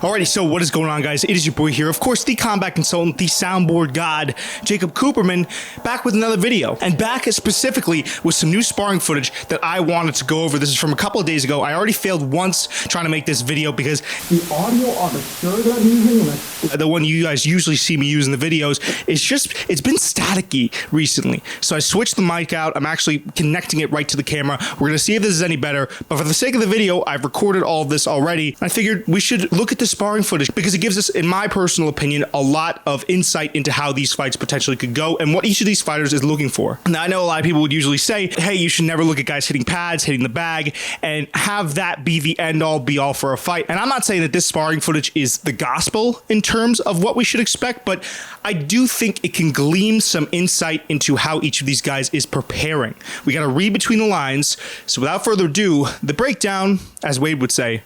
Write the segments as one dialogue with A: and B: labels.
A: Alrighty, so what is going on, guys? It is your boy here, of course, the combat consultant, the soundboard god, Jacob Cooperman, back with another video. And back specifically with some new sparring footage that I wanted to go over. This is from a couple of days ago. I already failed once trying to make this video because
B: the audio on the shirt that I'm using,
A: the one you guys usually see me use in the videos, it's been staticky recently. So I switched the mic out. I'm actually connecting it right to the camera. We're going to see if this is any better. But for the sake of the video, I've recorded all of this already. I figured we should look at the sparring footage because it gives us, in my personal opinion, a lot of insight into how these fights potentially could go and what each of these fighters is looking for. Now, I know a lot of people would usually say, hey, you should never look at guys hitting pads, hitting the bag, and have that be the end-all, be-all for a fight. And I'm not saying that this sparring footage is the gospel in terms of what we should expect, but I do think it can glean some insight into how each of these guys is preparing. We got to read between the lines. So without further ado, the breakdown, as Wade would say,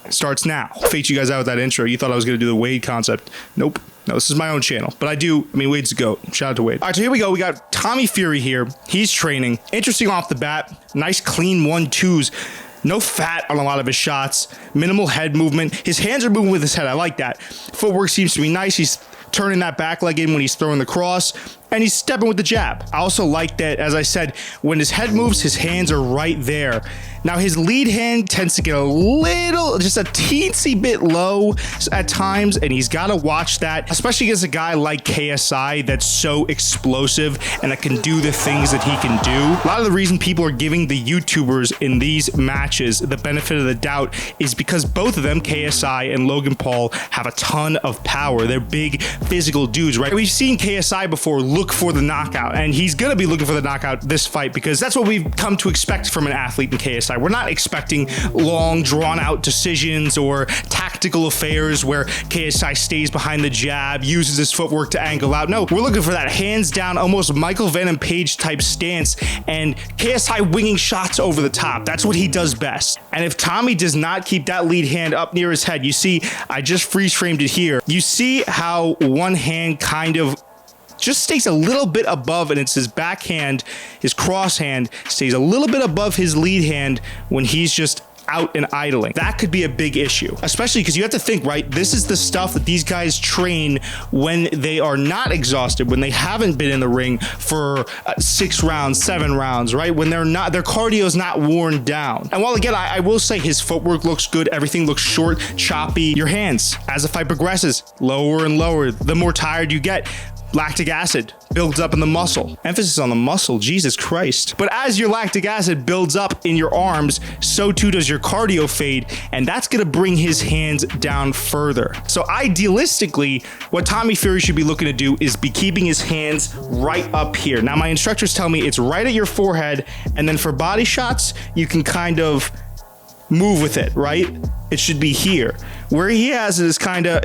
A: starts now. Fate you guys out with that intro. You thought I was going to do the Wade concept. Nope. No, this is my own channel. But Wade's a GOAT. Shout out to Wade. All right, so here we go. We got Tommy Fury here. He's training. Interesting off the bat. Nice clean 1-2s. No fat on a lot of his shots. Minimal head movement. His hands are moving with his head. I like that. Footwork seems to be nice. He's turning that back leg in when he's throwing the cross. And he's stepping with the jab. I also like that, as I said, when his head moves, his hands are right there. Now, his lead hand tends to get a little, just a teensy bit low at times, and he's got to watch that, especially against a guy like KSI that's so explosive and that can do the things that he can do. A lot of the reason people are giving the YouTubers in these matches the benefit of the doubt is because both of them, KSI and Logan Paul, have a ton of power. They're big physical dudes, right? We've seen KSI before look for the knockout, and he's going to be looking for the knockout this fight because that's what we've come to expect from an athlete in KSI. We're not expecting long, drawn-out decisions or tactical affairs where KSI stays behind the jab, uses his footwork to angle out. No, we're looking for that hands-down, almost Michael Venom Page type stance, and KSI winging shots over the top. That's what he does best. And if Tommy does not keep that lead hand up near his head, you see, I just freeze-framed it here. You see how one hand kind of just stays a little bit above, and it's his backhand, his cross hand stays a little bit above his lead hand when he's just out and idling. That could be a big issue, especially because you have to think, right? This is the stuff that these guys train when they are not exhausted, when they haven't been in the ring for 6 rounds, 7 rounds, right? When they're not, their cardio is not worn down. And while again, I will say his footwork looks good, everything looks short, choppy. Your hands, as the fight progresses, lower and lower. The more tired you get, lactic acid builds up in the muscle. Emphasis on the muscle, Jesus Christ. But as your lactic acid builds up in your arms, so too does your cardio fade, and that's gonna bring his hands down further. So idealistically, what Tommy Fury should be looking to do is be keeping his hands right up here. Now, my instructors tell me it's right at your forehead, and then for body shots, you can kind of move with it, right? It should be here. Where he has it is kind of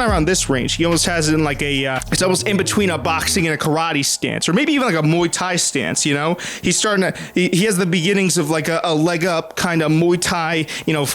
A: around this range. He almost has it in like a, it's almost in between a boxing and a karate stance, or maybe even like a Muay Thai stance, you know? He's starting to, he has the beginnings of like a leg up kind of Muay Thai, you know,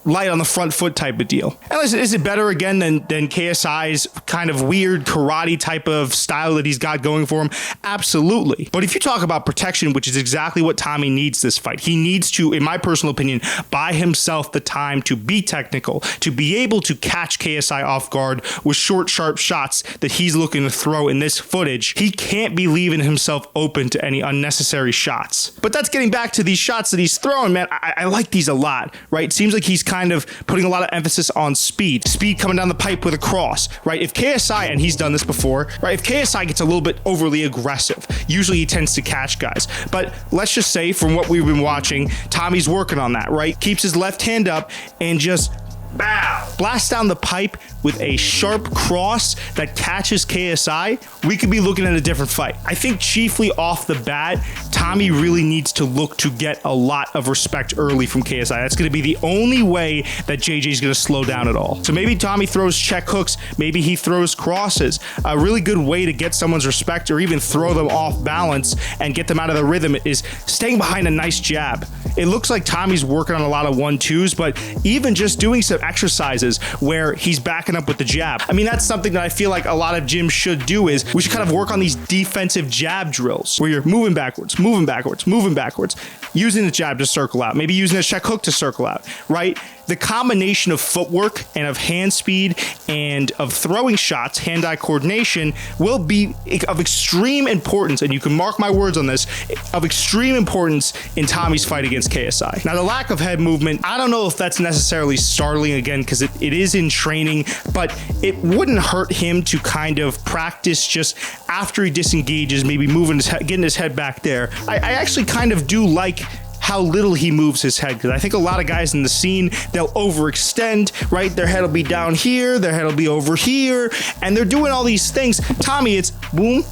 A: light on the front foot type of deal. And listen, is it better again than KSI's kind of weird karate type of style that he's got going for him? Absolutely. But if you talk about protection, which is exactly what Tommy needs this fight, he needs to, in my personal opinion, buy himself the time to be technical, to be able to catch KSI off guard with short, sharp shots that he's looking to throw in this footage. He can't be leaving himself open to any unnecessary shots. But that's getting back to these shots that he's throwing, man. I like these a lot, right? It seems like he's kind of putting a lot of emphasis on speed coming down the pipe with a cross, right? If KSI, and he's done this before, right? If KSI gets a little bit overly aggressive, usually he tends to catch guys. But let's just say from what we've been watching, Tommy's working on that, right? Keeps his left hand up and just bow, blast down the pipe with a sharp cross that catches KSI, we could be looking at a different fight. I think chiefly off the bat, Tommy really needs to look to get a lot of respect early from KSI. That's going to be the only way that JJ is going to slow down at all. So maybe Tommy throws check hooks, maybe he throws crosses. A really good way to get someone's respect or even throw them off balance and get them out of the rhythm is staying behind a nice jab. It looks like Tommy's working on a lot of 1-2s, but even just doing some exercises where he's backing up with the jab. I mean, that's something that I feel like a lot of gyms should do is we should kind of work on these defensive jab drills where you're moving backwards, moving backwards, moving backwards. using the jab to circle out, maybe using a check hook to circle out, right? The combination of footwork and of hand speed and of throwing shots, hand-eye coordination, will be of extreme importance, and you can mark my words on this, of extreme importance in Tommy's fight against KSI. Now, the lack of head movement, I don't know if that's necessarily startling again, because it is in training, but it wouldn't hurt him to kind of practice just after he disengages, maybe moving his head, getting his head back there. I actually kind of do like how little he moves his head, because I think a lot of guys in the scene, they'll overextend, right? Their head will be down here, their head will be over here, and they're doing all these things. Tommy, it's boom,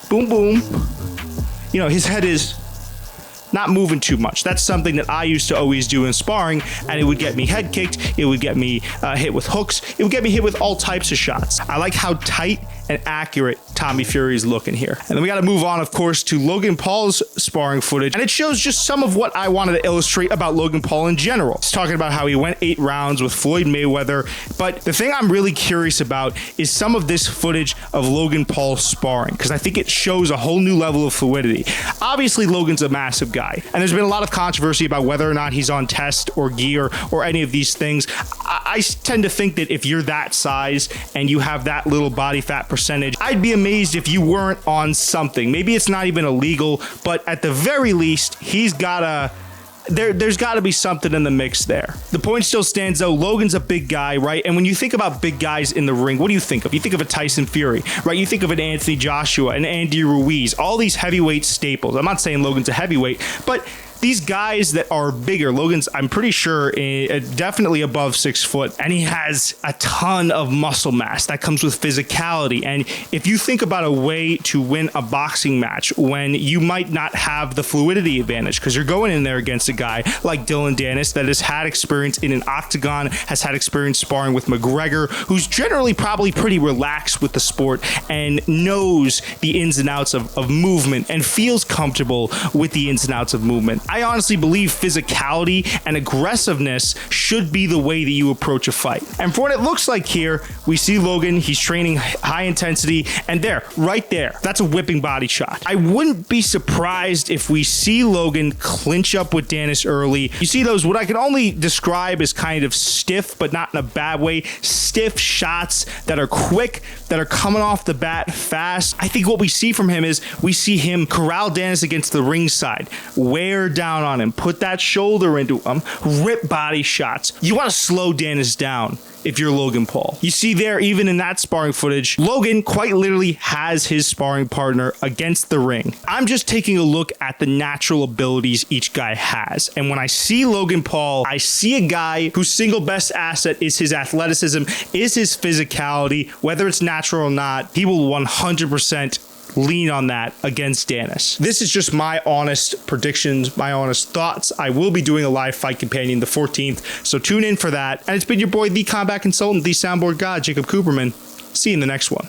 A: boom, boom. You know, his head is not moving too much. That's something that I used to always do in sparring, and it would get me head kicked, it would get me hit with hooks, it would get me hit with all types of shots. I like how tight and accurate Tommy Fury is looking here. And then we got to move on, of course, to Logan Paul's sparring footage, and it shows just some of what I wanted to illustrate about Logan Paul in general. It's talking about how he went 8 rounds with Floyd Mayweather, but the thing I'm really curious about is some of this footage of Logan Paul sparring, because I think it shows a whole new level of fluidity. Obviously, Logan's a massive guy, and there's been a lot of controversy about whether or not he's on test or gear or any of these things. I tend to think that if you're that size and you have that little body fat percentage, I'd be amazed if you weren't on something. Maybe it's not even illegal, but at the very least, he's gotta... There's got to be something in the mix there. The point still stands, though. Logan's a big guy, right? And when you think about big guys in the ring, what do you think of? You think of a Tyson Fury, right? You think of an Anthony Joshua, an Andy Ruiz, all these heavyweight staples. I'm not saying Logan's a heavyweight, but these guys that are bigger, Logan's, I'm pretty sure, definitely above 6 foot, and he has a ton of muscle mass that comes with physicality. And if you think about a way to win a boxing match when you might not have the fluidity advantage, because you're going in there against a guy like Dylan Dennis that has had experience in an octagon, has had experience sparring with McGregor, who's generally probably pretty relaxed with the sport and knows the ins and outs of movement and feels comfortable with the ins and outs of movement. I honestly believe physicality and aggressiveness should be the way that you approach a fight. And for what it looks like here, we see Logan, he's training high intensity, and there, right there, that's a whipping body shot. I wouldn't be surprised if we see Logan clinch up with Dennis early. You see those, what I can only describe as kind of stiff, but not in a bad way, stiff shots that are quick, that are coming off the bat fast. I think what we see from him is we see him corral Dennis against the ringside, wear down on him, put that shoulder into him, rip body shots. You want to slow Dennis down if you're Logan Paul. You see there, even in that sparring footage, Logan quite literally has his sparring partner against the ring. I'm just taking a look at the natural abilities each guy has. And when I see Logan Paul, I see a guy whose single best asset is his athleticism, is his physicality. Whether it's natural or not, he will 100% lean on that against Dennis. This is just my honest predictions, my honest thoughts. I will be doing a live fight companion the 14th, so tune in for that. And it's been your boy, the combat consultant, the soundboard god, Jacob Cooperman. See you in the next one.